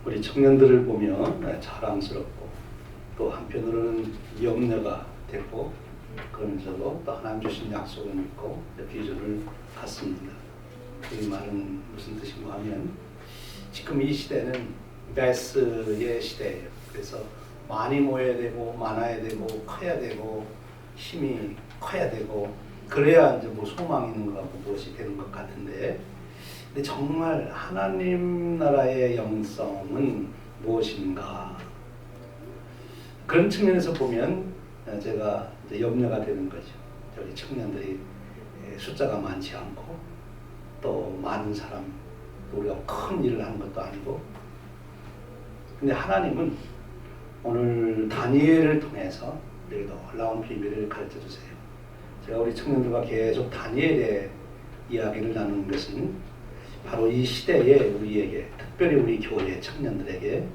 우리 청년들을 보면 자랑스럽고 또 한편으로는 염려가 되고 그러면서도 또 하나님 주신 약속을 믿고 비전을 갖습니다. 이 말은 무슨 뜻인가 하면 지금 이 시대는 매스의 시대예요. 그래서 많이 모여야 되고 많아야 되고 커야 되고 힘이 커야 되고 그래야 이제 뭐 소망이 있는 것 같고 무엇이 되는 것 같은데, 근데 정말 하나님 나라의 영성은 무엇인가? 그런 측면에서 보면 제가 이제 염려가 되는 거죠. 우리 청년들이 숫자가 많지 않고 또 많은 사람, 우리가 큰 일을 하는 것도 아니고, 근데 하나님은 오늘 다니엘을 통해서 우리에게 놀라운 비밀을 가르쳐 주세요. 제가 우리 청년들과 계속 다니엘의 이야기를 나누는 것은 바로 이 시대에 우리에게, 특별히 우리 교회 청년들에게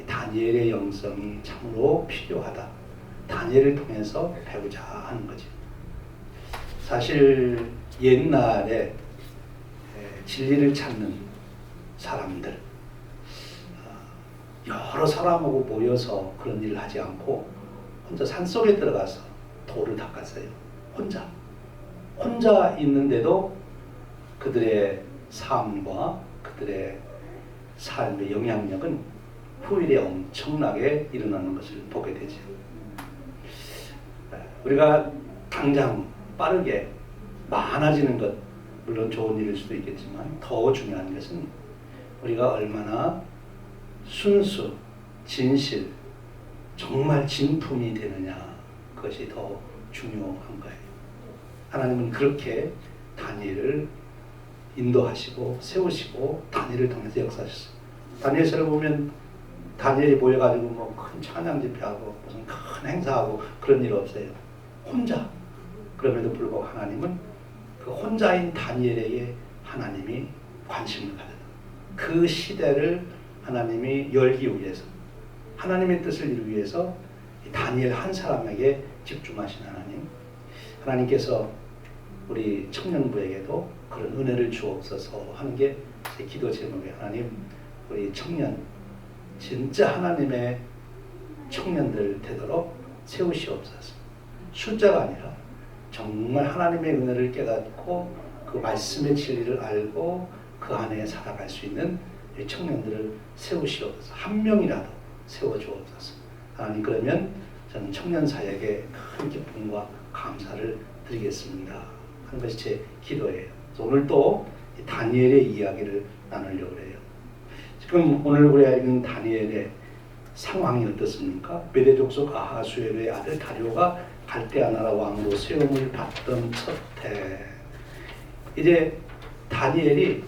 다니엘의 영성이 참으로 필요하다. 다니엘을 통해서 배우자 하는 거죠. 사실 옛날에 진리를 찾는 사람들, 여러 사람하고 모여서 그런 일을 하지 않고 혼자 산속에 들어가서 돌을 닦았어요. 혼자 있는데도 그들의 삶과 그들의 삶의 영향력은 후일에 엄청나게 일어나는 것을 보게 되죠. 우리가 당장 빠르게 많아지는 것, 물론 좋은 일일 수도 있겠지만 더 중요한 것은 우리가 얼마나 순수, 진실, 정말 진품이 되느냐, 그것이 더 중요한 거예요. 하나님은 그렇게 다니엘을 인도하시고 세우시고 다니엘을 통해서 역사하셨어요. 다니엘서를 보면 다니엘이 모여가지고 뭐 큰 찬양 집회하고 무슨 큰 행사하고 그런 일 없어요. 혼자. 그럼에도 불구하고 하나님은 그 혼자인 다니엘에게 하나님이 관심을 가져요. 그 시대를 하나님이 열기 위해서, 하나님의 뜻을 이루기 위해서 다니엘 한 사람에게 집중하신 하나님, 하나님께서 우리 청년부에게도 그런 은혜를 주옵소서 하는 게 제 기도 제목이에요. 하나님, 우리 청년 진짜 하나님의 청년들 되도록 세우시옵소서. 숫자가 아니라 정말 하나님의 은혜를 깨닫고 그 말씀의 진리를 알고 그 안에 살아갈 수 있는 청년들을 세우시옵소서. 한 명이라도 세워주옵소서. 하나님, 그러면 저는 청년 사역에 큰 기쁨과 감사를 드리겠습니다 하는 것이 제 기도예요. 오늘 또 다니엘의 이야기를 나누려고 해요. 지금 오늘 우리가 읽은 다니엘의 상황이 어떻습니까? 메대 족속 아하수에르의 아들 다리오가 갈대아 나라 왕으로 세움을 받던 첫 해, 이제 다니엘이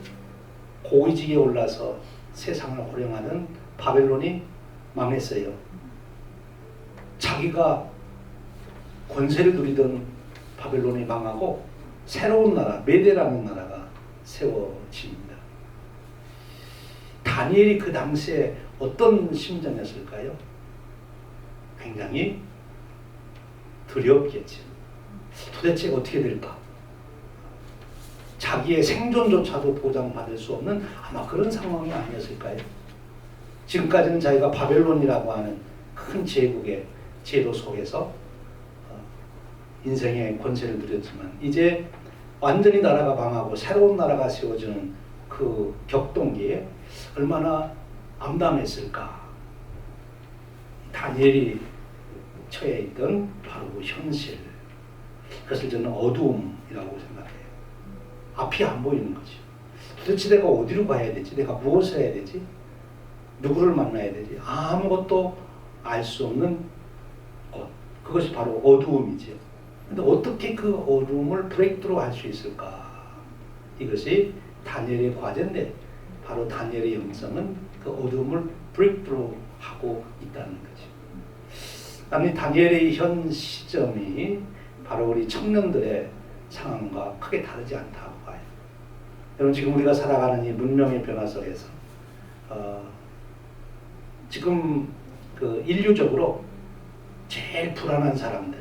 고위직에 올라서 세상을 호령하는 바벨론이 망했어요. 자기가 권세를 누리던 바벨론이 망하고 새로운 나라, 메대라는 나라가 세워집니다. 다니엘이 그 당시에 어떤 심정이었을까요? 굉장히 두렵겠죠. 도대체 어떻게 될까? 자기의 생존조차도 보장받을 수 없는 아마 그런 상황이 아니었을까요? 지금까지는 자기가 바벨론이라고 하는 큰 제국의 제도 속에서 인생의 권세를 누렸지만 이제 완전히 나라가 망하고 새로운 나라가 세워지는 그 격동기에 얼마나 암담했을까. 다니엘이 처해 있던 바로 그 현실, 그것을 저는 어두움이라고 생각해요. 앞이 안 보이는 거죠. 도대체 내가 어디로 가야 되지? 내가 무엇을 해야 되지? 누구를 만나야 되지? 아무것도 알 수 없는 것, 그것이 바로 어두움이죠. 근데 어떻게 그 어두움을 브레이크로 할 수 있을까? 이것이 다니엘의 과제인데 바로 다니엘의 영성은 그 어두움을 브레이크로 하고 있다는 거죠. 아니, 다니엘의 현 시점이 바로 우리 청년들의 상황과 크게 다르지 않다고 봐요. 여러분, 지금 우리가 살아가는 이 문명의 변화 속에서 지금 그 인류적으로 제일 불안한 사람들,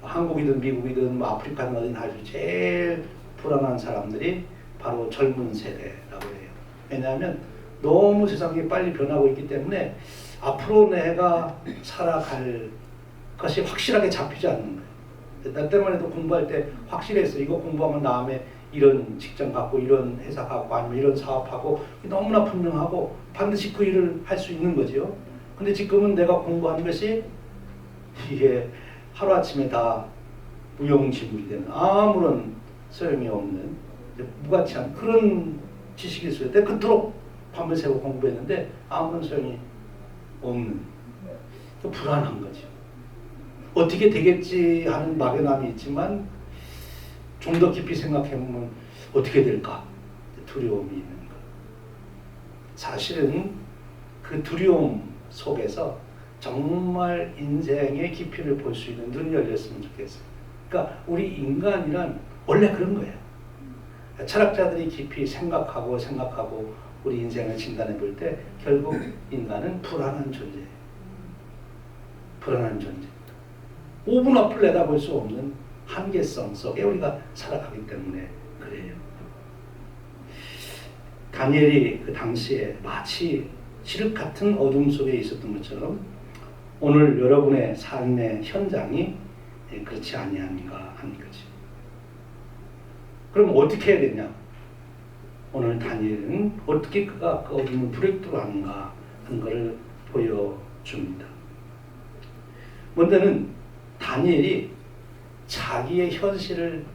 한국이든 미국이든 뭐 아프리카든 어디든 아주 제일 불안한 사람들이 바로 젊은 세대라고 해요. 왜냐하면 너무 세상이 빨리 변하고 있기 때문에 앞으로 내가 살아갈 것이 확실하게 잡히지 않는 거예요. 나 때만 해도 공부할 때 확실했어요. 이거 공부하면 다음에 이런 직장 갖고 이런 회사 갖고 아니면 이런 사업하고 너무나 분명하고 반드시 그 일을 할 수 있는 거죠. 근데 지금은 내가 공부한 것이 이게 하루아침에 다 무용지물이 되는 아무런 소용이 없는 무가치한 그런 지식이 있어요. 내가 그토록 밤을 새고 공부했는데 아무런 소용이 없는 불안한 거죠. 어떻게 되겠지 하는 막연함이 있지만 좀 더 깊이 생각해보면 어떻게 될까? 두려움이 있는 것. 사실은 그 두려움 속에서 정말 인생의 깊이를 볼 수 있는 눈이 열렸으면 좋겠어요. 그러니까 우리 인간이란 원래 그런 거예요. 철학자들이 깊이 생각하고 우리 인생을 진단해 볼 때 결국 인간은 불안한 존재예요. 불안한 존재. 5분 앞을 내다볼 수 없는 한계성 속에 우리가 살아가기 때문에 그래요. 다니엘이 그 당시에 마치 칠흑 같은 어둠 속에 있었던 것처럼 오늘 여러분의 삶의 현장이 그렇지 아니한가 하는 거지. 그럼 어떻게 해야 되냐? 오늘 다니엘은 어떻게 그가 그 어둠을 브레이크로 하는가 하는 것을 보여줍니다. 먼저는 다니엘이 자기의 현실을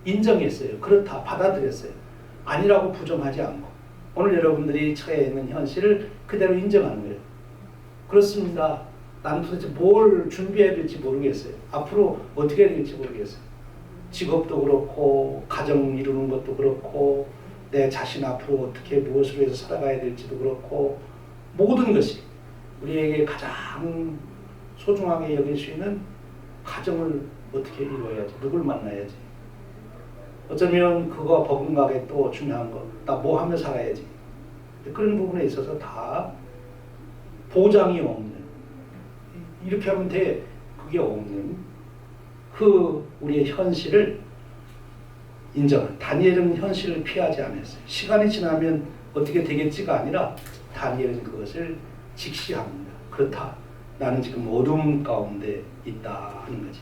인정했어요. 그렇다, 받아들였어요. 아니라고 부정하지 않고 오늘 여러분들이 처해 있는 현실을 그대로 인정하는 거예요. 그렇습니다. 나는 도대체 뭘 준비해야 될지 모르겠어요. 앞으로 어떻게 해야 될지 모르겠어요. 직업도 그렇고 가정 이루는 것도 그렇고 내 자신 앞으로 어떻게 무엇으로 해서 살아가야 될지도 그렇고 모든 것이 우리에게 가장 소중하게 여길 수 있는 가정을 어떻게 이루어야지, 누굴 만나야지. 어쩌면 그거 버금가게 또 중요한 거, 나 뭐 하며 살아야지. 그런 부분에 있어서 다 보장이 없는, 이렇게 하면 돼, 그게 없는 그 우리의 현실을 인정한. 다니엘은 현실을 피하지 않았어요. 시간이 지나면 어떻게 되겠지가 아니라 다니엘은 그것을 직시합니다. 그렇다. 나는 지금 어둠 가운데 있다 하는 거지.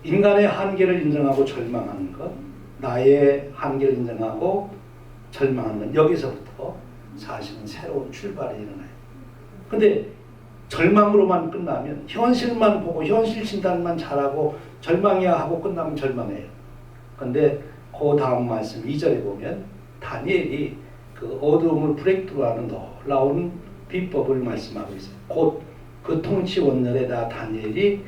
인간의 한계를 인정하고 절망하는 것, 나의 한계를 인정하고 절망하는 것, 여기서부터 사실은 새로운 출발이 일어나요. 근데 절망으로만 끝나면 현실만 보고 현실 진단만 잘하고 절망이야 하고 끝나면 절망해요. 근데 그 다음 말씀 2절에 보면 다니엘이 그 어두움을 브레이크하는 놀라운 비법을 말씀하고 있어요. 곧 그 통치 원년에다 다니엘이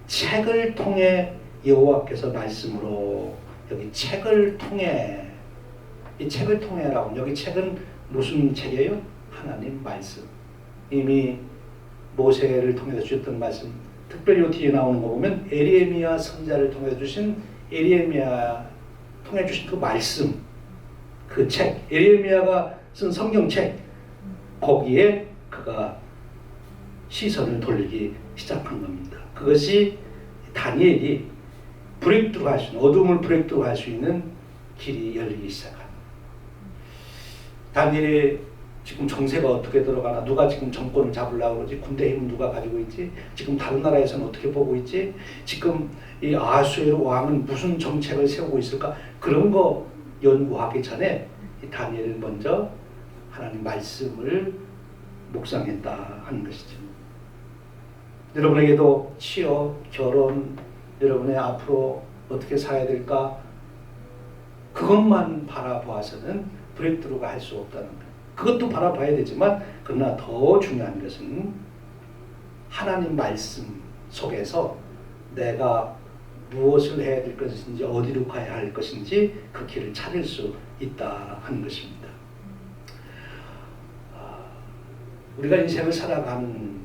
책을 통해 여호와께서 말씀으로, 여기 책을 통해, 이 책을 통해라고, 여기 책은 무슨 책이에요? 하나님 말씀. 이미 모세를 통해서 주셨던 말씀, 특별히 뒤에 나오는 거 보면 에레미야 선자를 통해 주신, 에레미야 통해 주신 그 말씀, 그 책, 에레미야가 쓴 성경책, 거기에 그가 시선을 돌리기 시작한 겁니다. 그것이 다니엘이 브레이크트루 할 수 있는, 어둠을 브레이크트루 할 수 있는 길이 열리기 시작합니다. 다니엘이 지금 정세가 어떻게 들어가나, 누가 지금 정권을 잡으려고 그러지, 군대 힘 누가 가지고 있지, 지금 다른 나라에서는 어떻게 보고 있지, 지금 이 아수에로 왕은 무슨 정책을 세우고 있을까, 그런 거 연구하기 전에 이 다니엘은 먼저 하나님 말씀을 묵상했다 하는 것이죠. 여러분에게도 취업, 결혼, 여러분의 앞으로 어떻게 살아야 될까, 그것만 바라보아서는 브레이크트루가 할 수 없다는 거예요. 그것도 바라봐야 되지만 그러나 더 중요한 것은 하나님 말씀 속에서 내가 무엇을 해야 될 것인지, 어디로 가야 할 것인지 그 길을 찾을 수 있다 하는 것입니다. 우리가 인생을 살아가는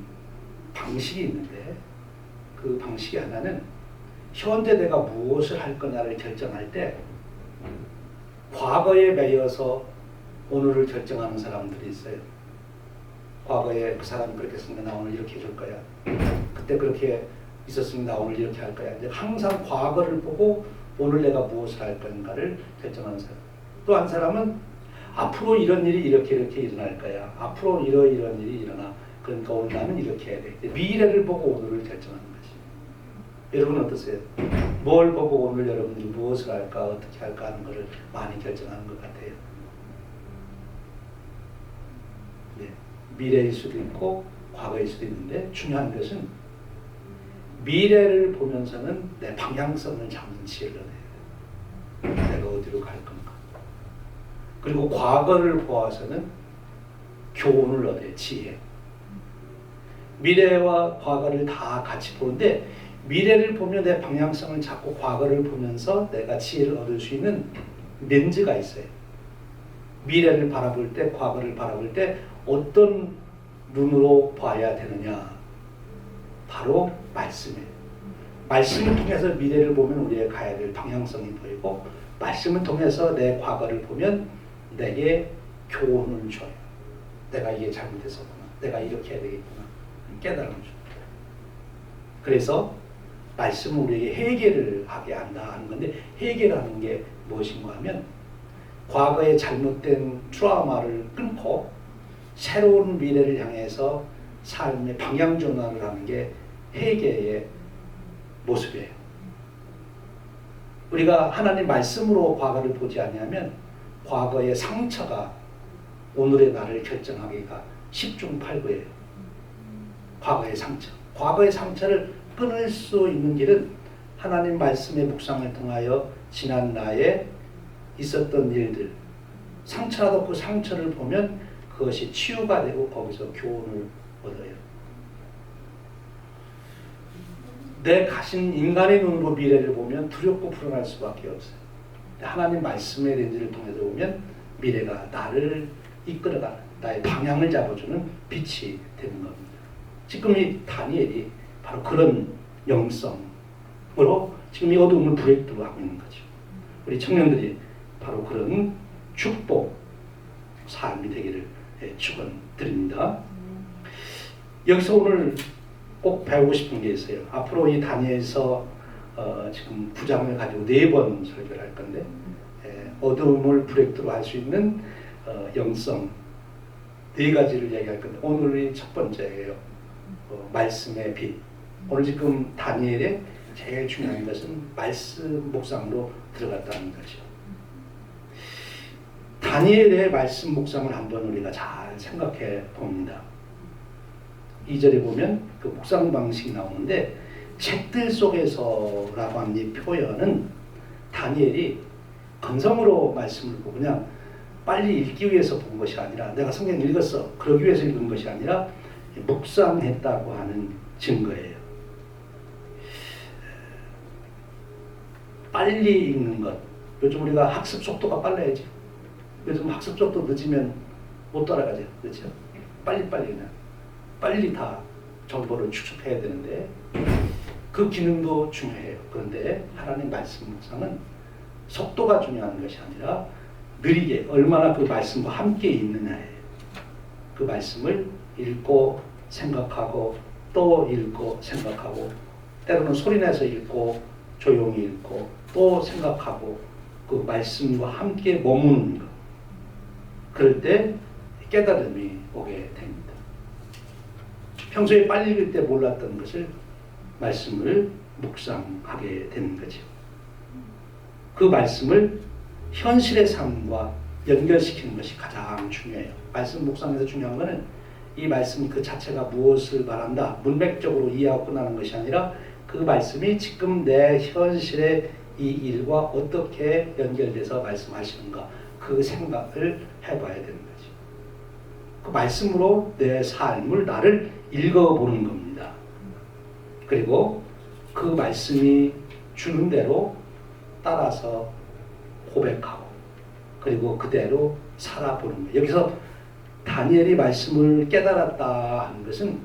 방식이 있는데 그 방식이 하나는 현재 내가 무엇을 할 거냐를 결정할 때 과거에 매여서 오늘을 결정하는 사람들이 있어요. 과거에 그 사람이 그렇게 했으면 나 오늘 이렇게 해줄 거야. 그때 그렇게 있었으면 나 오늘 이렇게 할 거야. 이제 항상 과거를 보고 오늘 내가 무엇을 할 건가를 결정하는 사람. 또 한 사람은 앞으로 이런 일이 이렇게 일어날 거야. 앞으로 이런 일이 일어나. 그러니까 오늘 나는 이렇게 해야 돼. 미래를 보고 오늘을 결정하는 거지. 여러분 어떠세요? 뭘 보고 오늘 여러분들이 무엇을 할까, 어떻게 할까 하는 것을 많이 결정하는 것 같아요. 네. 미래일 수도 있고 과거일 수도 있는데 중요한 것은 미래를 보면서는 내 방향성을 잡는 지혜를 얻어야 돼. 내가 어디로 갈 건가. 그리고 과거를 보아서는 교훈을 얻어야 지혜. 미래와 과거를 다 같이 보는데 미래를 보면 내 방향성을 잡고 과거를 보면서 내가 지혜를 얻을 수 있는 렌즈가 있어요. 미래를 바라볼 때, 과거를 바라볼 때 어떤 눈으로 봐야 되느냐. 바로 말씀이에요. 말씀을 통해서 미래를 보면 우리의 가야 될 방향성이 보이고 말씀을 통해서 내 과거를 보면 내게 교훈을 줘요. 내가 이게 잘못했었구나. 내가 이렇게 해야 되겠구나. 깨달음을 줍니다. 그래서 말씀은 우리에게 회개를 하게 한다 하는 건데 회개라는 게 무엇인가 하면 과거의 잘못된 트라우마를 끊고 새로운 미래를 향해서 삶의 방향 전환을 하는 게 회개의 모습이에요. 우리가 하나님 말씀으로 과거를 보지 아니하면 과거의 상처가 오늘의 나를 결정하기가 10중 8구예요. 과거의 상처. 과거의 상처를 끊을 수 있는 길은 하나님 말씀의 묵상을 통하여 지난 나에 있었던 일들, 상처라도 그 상처를 보면 그것이 치유가 되고 거기서 교훈을 얻어요. 내 가신 인간의 눈으로 미래를 보면 두렵고 불안할 수밖에 없어요. 하나님 말씀의 렌즈를 통해서 보면 미래가 나를 이끌어가는, 나의 방향을 잡아주는 빛이 되는 겁니다. 지금 이 다니엘이 바로 그런 영성으로 지금 이 어두움을 브레이크로 하고 있는 거죠. 우리 청년들이 바로 그런 축복 삶이 되기를 축원드립니다. 여기서 오늘 꼭 배우고 싶은 게 있어요. 앞으로 이 다니엘서 지금 9장을 가지고 4번 설교를 할 건데 어두움을 브레이크로 할 수 있는 영성 4가지를 얘기할 건데 오늘이 첫 번째예요. 말씀의 빛. 오늘 지금 다니엘의 제일 중요한 것은 말씀 묵상으로 들어갔다는 거죠. 다니엘의 말씀 묵상을 한번 우리가 잘 생각해 봅니다. 2절에 보면 그 묵상 방식이 나오는데 책들 속에서라고 하는 이 표현은 다니엘이 건성으로 말씀을 보고 그냥 빨리 읽기 위해서 본 것이 아니라 내가 성경 읽었어 그러기 위해서 읽은 것이 아니라 묵상했다고 하는 증거예요. 빨리 읽는 것. 요즘 우리가 학습 속도가 빨라야지. 요즘 학습 속도 늦으면 못 따라가죠. 그렇죠? 빨리빨리 그냥. 빨리 다 정보를 축적해야 되는데 그 기능도 중요해요. 그런데 하나님 말씀 묵상은 속도가 중요한 것이 아니라 느리게 얼마나 그 말씀과 함께 있느냐예요. 그 말씀을 읽고 생각하고 또 읽고 생각하고 때로는 소리내서 읽고 조용히 읽고 또 생각하고 그 말씀과 함께 머무는 것. 그럴 때 깨달음이 오게 됩니다. 평소에 빨리 읽을 때 몰랐던 것을 말씀을 묵상하게 되는 거죠. 그 말씀을 현실의 삶과 연결시키는 것이 가장 중요해요. 말씀 묵상에서 중요한 것은 이 말씀 그 자체가 무엇을 말한다. 문맥적으로 이해하고 끝나는 것이 아니라 그 말씀이 지금 내 현실의 이 일과 어떻게 연결돼서 말씀하시는가 그 생각을 해봐야 되는 거지. 그 말씀으로 내 삶을 나를 읽어보는 겁니다. 그리고 그 말씀이 주는 대로 따라서 고백하고 그리고 그대로 살아보는 거예요. 여기서 다니엘이 말씀을 깨달았다 하는 것은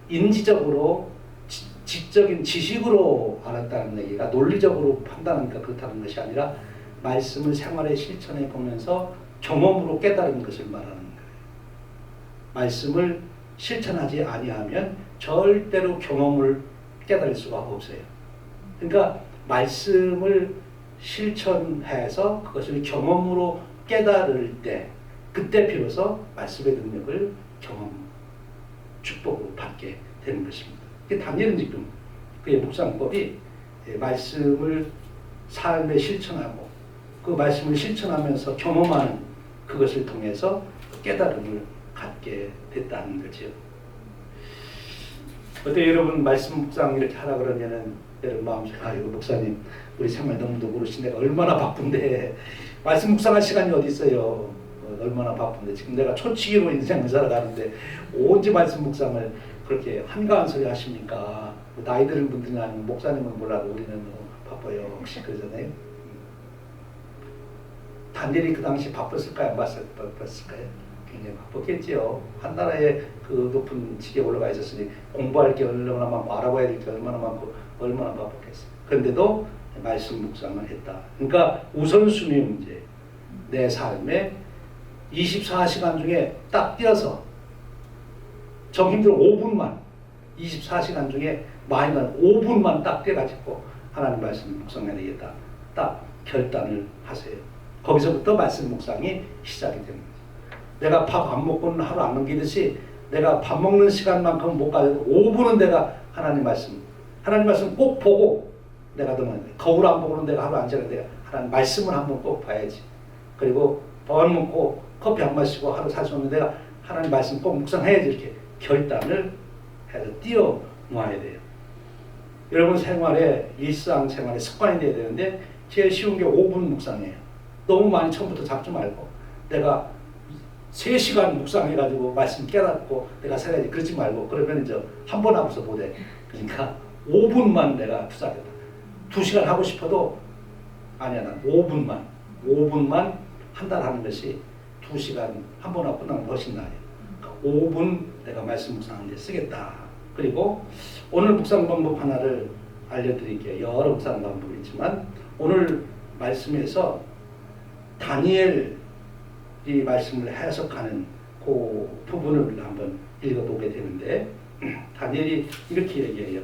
인지적으로 지적인 지식으로 알았다는 얘기가 논리적으로 판단하니까 그렇다는 것이 아니라 말씀을 생활에 실천해 보면서 경험으로 깨달은 것을 말하는 거예요. 말씀을 실천하지 아니하면 절대로 경험을 깨달을 수가 없어요. 그러니까 말씀을 실천해서 그것을 경험으로 깨달을 때 그때 비로소 말씀의 능력을 경험, 축복을 받게 되는 것입니다. 다니엘은 지금 그의 묵상법이 말씀을 삶에 실천하고 그 말씀을 실천하면서 경험하는 그것을 통해서 깨달음을 갖게 됐다는 거죠. 어때 여러분 말씀 묵상 이렇게 하라 그러면은 여러분 마음속에 이거 목사님 우리 생활 너무도 모르시 내가 얼마나 바쁜데 말씀 묵상할 시간이 어디 있어요. 얼마나 바쁜데 지금 내가 초치기로 인생을 살아가는데 언제 말씀 묵상을 그렇게 한가한 소리 하십니까? 나이 드는 분들이 아니면 목사님은 몰라도 우리는 너무 바빠요. 혹시 그러잖아요. 다니엘이 그 당시 바빴을까요? 안 바빴을까요? 굉장히 바빴겠지요. 한 나라에 그 높은 직에 올라가 있었으니 공부할 게 얼마나 많고 알아봐야 될 게 얼마나 많고 얼마나 바빴겠어요. 그런데도 말씀 묵상을 했다. 그러니까 우선순위 문제. 내 삶에 24시간 중에 딱 띄어서 정 힘들어 5분만 24시간 중에 많이는 5분만 딱 떼가지고 하나님 말씀 묵상해야 되겠다. 딱 결단을 하세요. 거기서부터 말씀 묵상이 시작이 됩니다. 내가 밥 안 먹고는 하루 안 넘기듯이 내가 밥 먹는 시간만큼 못 가도 5분은 내가 하나님 말씀 꼭 보고 내가 거울 안 보고는 내가 하루 안 지나는데 하나님 말씀을 한번 꼭 봐야지. 그리고 밥 안 먹고 커피 안 마시고 하루 살 수 없는 내가 하나님 말씀 꼭 묵상해야지 이렇게 결단을 해서 뛰어놓아야 돼요. 여러분 생활에 일상생활에 습관이 돼야 되는데 제일 쉬운 게 5분 묵상이에요. 너무 많이 처음부터 잡지 말고 내가 3시간 묵상해가지고 말씀 깨닫고 내가 살아야지 그러지 말고 그러면 이제 한 번 하고서 못해. 그러니까 5분만 내가 투자하겠다. 2시간 하고 싶어도 아니야 난 5분만 한 달 하는 것이 2시간 한 번 하고 끝나면 훨씬 나아요. 그러니까 5분 내가 말씀 묵상할 때 쓰겠다. 그리고 오늘 묵상 방법 하나를 알려드릴게요. 여러 묵상 방법이 있지만 오늘 말씀에서 다니엘이 말씀을 해석하는 그 부분을 한번 읽어보게 되는데 다니엘이 이렇게 얘기해요.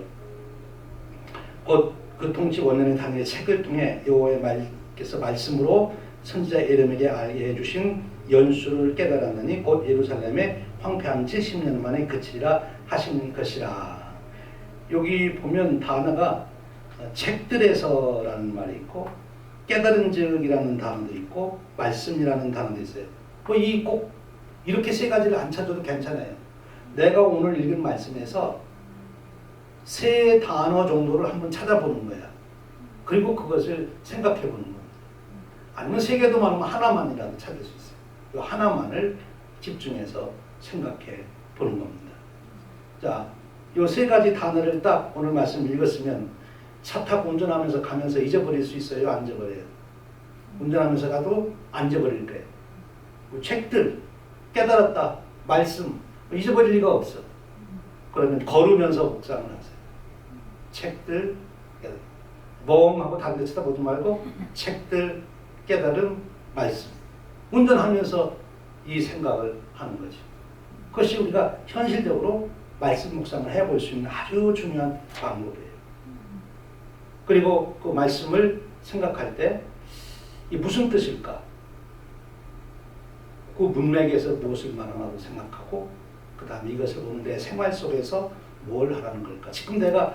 곧 그 통치 원년의 다니엘의 책을 통해 여호와의 말께서 말씀으로 선지자 예레미야에게 알게 해주신 연수를 깨달았느니 곧 예루살렘의 황폐함 70년 만에 그치리라 하신 것이라. 여기 보면 단어가 책들에서라는 말이 있고 깨달은 적이라는 단어도 있고 말씀이라는 단어도 있어요. 이 꼭 이렇게 세 가지를 안 찾아도 괜찮아요. 내가 오늘 읽은 말씀에서 세 단어 정도를 한번 찾아보는 거야. 그리고 그것을 생각해 보는 겁니다. 아니면 세 개도 많으면 하나만이라도 찾을 수 있어요. 이 하나만을 집중해서 생각해 보는 겁니다. 자, 이 세 가지 단어를 딱 오늘 말씀 읽었으면 차 타고 운전하면서 가면서 잊어버릴 수 있어요? 안 잊어버려요? 운전하면서 가도 안 잊어버릴 거예요. 책들, 깨달았다, 말씀, 잊어버릴 리가 없어. 그러면 걸으면서 묵상을 하세요. 책들, 멍하고 다른 데 쳐다보지 말고 책들, 깨달음, 말씀. 운전하면서 이 생각을 하는 거죠. 그것이 우리가 현실적으로 말씀 묵상을 해볼 수 있는 아주 중요한 방법이에요. 그리고 그 말씀을 생각할 때 이 무슨 뜻일까? 그 문맥에서 무엇을 말하나도 생각하고 그 다음에 이것을 오늘 내 생활 속에서 뭘 하라는 걸까? 지금 내가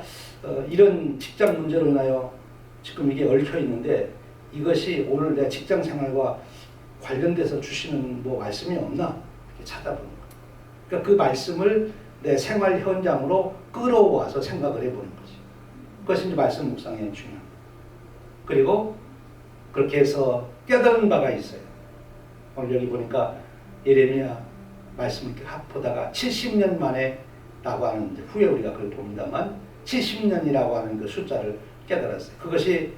이런 직장 문제로 인하여 지금 이게 얽혀 있는데 이것이 오늘 내 직장 생활과 관련돼서 주시는 뭐 말씀이 없나? 이렇게 찾아보는 거예요. 그러니까 그 말씀을 내 생활 현장으로 끌어와서 생각을 해보는 거지. 그것이 이제 말씀 묵상의 중요합니다. 그리고 그렇게 해서 깨달은 바가 있어요. 오늘 여기 보니까 예레미야 말씀을 보다가 70년 만에 라고 하는 후에 우리가 그걸 봅니다만 70년이라고 하는 그 숫자를 깨달았어요. 그것이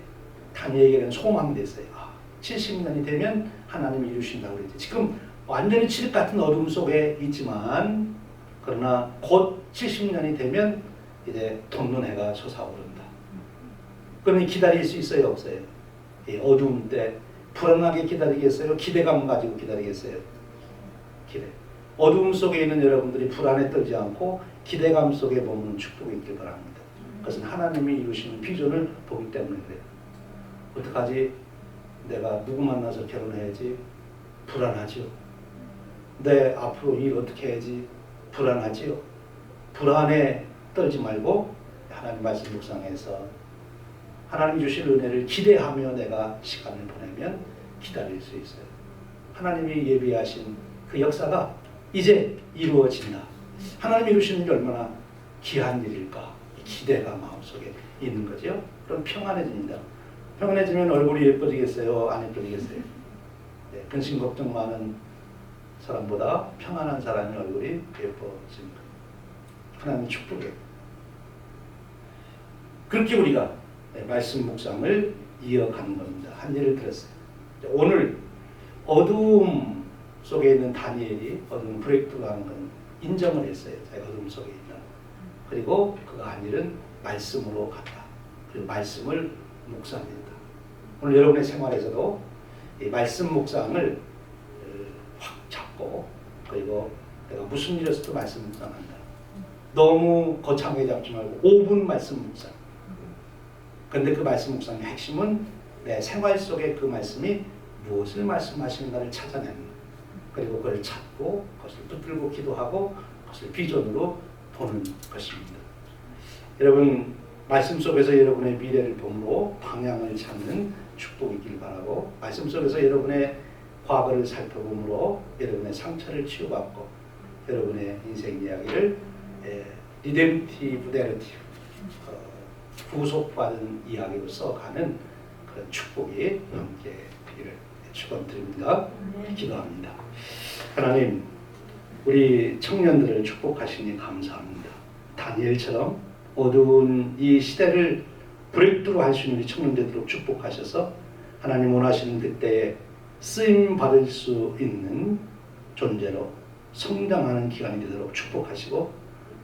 다니엘에게는 소망이 됐어요. 70년이 되면 하나님이 이루신다고 그랬죠. 지금 완전히 칠흑 같은 어둠 속에 있지만 그러나 곧 70년이 되면 이제 돋는 해가 솟아오른다. 그러니 기다릴 수 있어요? 없어요? 어두운 때 불안하게 기다리겠어요? 기대감 가지고 기다리겠어요? 기대. 어두움 속에 있는 여러분들이 불안에 떨지 않고 기대감 속에 머무는 축복이 있길 바랍니다. 그것은 하나님이 이루시는 비전을 보기 때문에 그래요. 어떡하지? 내가 누구 만나서 결혼해야지? 불안하죠. 내 앞으로 일 어떻게 해야지 불안하지요. 불안에 떨지 말고 하나님 말씀 묵상해서 하나님 주실 은혜를 기대하며 내가 시간을 보내면 기다릴 수 있어요. 하나님이 예비하신 그 역사가 이제 이루어진다. 하나님이 이루시는 게 얼마나 귀한 일일까. 기대가 마음속에 있는 거죠. 그럼 평안해집니다. 평안해지면 얼굴이 예뻐지겠어요? 안 예뻐지겠어요? 네, 근심 걱정 많은 사람보다 평안한 사람의 얼굴이 예뻐집니다. 하나님의 축복이에요. 그렇게 우리가 말씀 묵상을 이어가는 겁니다. 한 예를 들었어요. 오늘 어두움 속에 있는 다니엘이 어두움 브레이크가 하는 건 인정을 했어요. 자기가 어두움 속에 있다. 그리고 그 한 일은 말씀으로 갔다. 그리고 말씀을 묵상했다. 오늘 여러분의 생활에서도 이 말씀 묵상을 확 잡고 그리고 내가 무슨 일에서도 말씀 묵상한다. 너무 거창하게 잡지 말고 5분 말씀 묵상. 그런데 그 말씀 묵상의 핵심은 내 생활 속에 그 말씀이 무엇을 말씀하시는가를 찾아내는 그리고 그걸 찾고 그것을 붙들고 기도하고 그것을 비전으로 보는 것입니다. 여러분 말씀 속에서 여러분의 미래를 보므로 방향을 찾는 축복이길 바라고 말씀 속에서 여러분의 과거를 살펴보므로 여러분의 상처를 치유받고 여러분의 인생 이야기를 리뎀티브 내러티브 구속받은 이야기로 써가는 그런 축복이 함께 되기를 축원드립니다. 기도합니다. 하나님 우리 청년들을 축복하시니 감사합니다. 다니엘처럼 어두운 이 시대를 브레이크로 할 수 있는 우리 청년들도록 축복하셔서 하나님 원하시는 그때에 쓰임 받을 수 있는 존재로 성장하는 기간이 되도록 축복하시고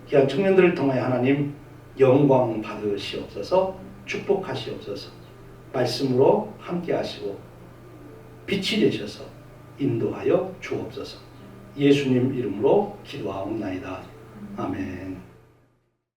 귀한 청년들을 통하여 하나님 영광 받으시옵소서. 축복하시옵소서. 말씀으로 함께 하시고 빛이 되셔서 인도하여 주옵소서. 예수님 이름으로 기도하옵나이다. 아멘.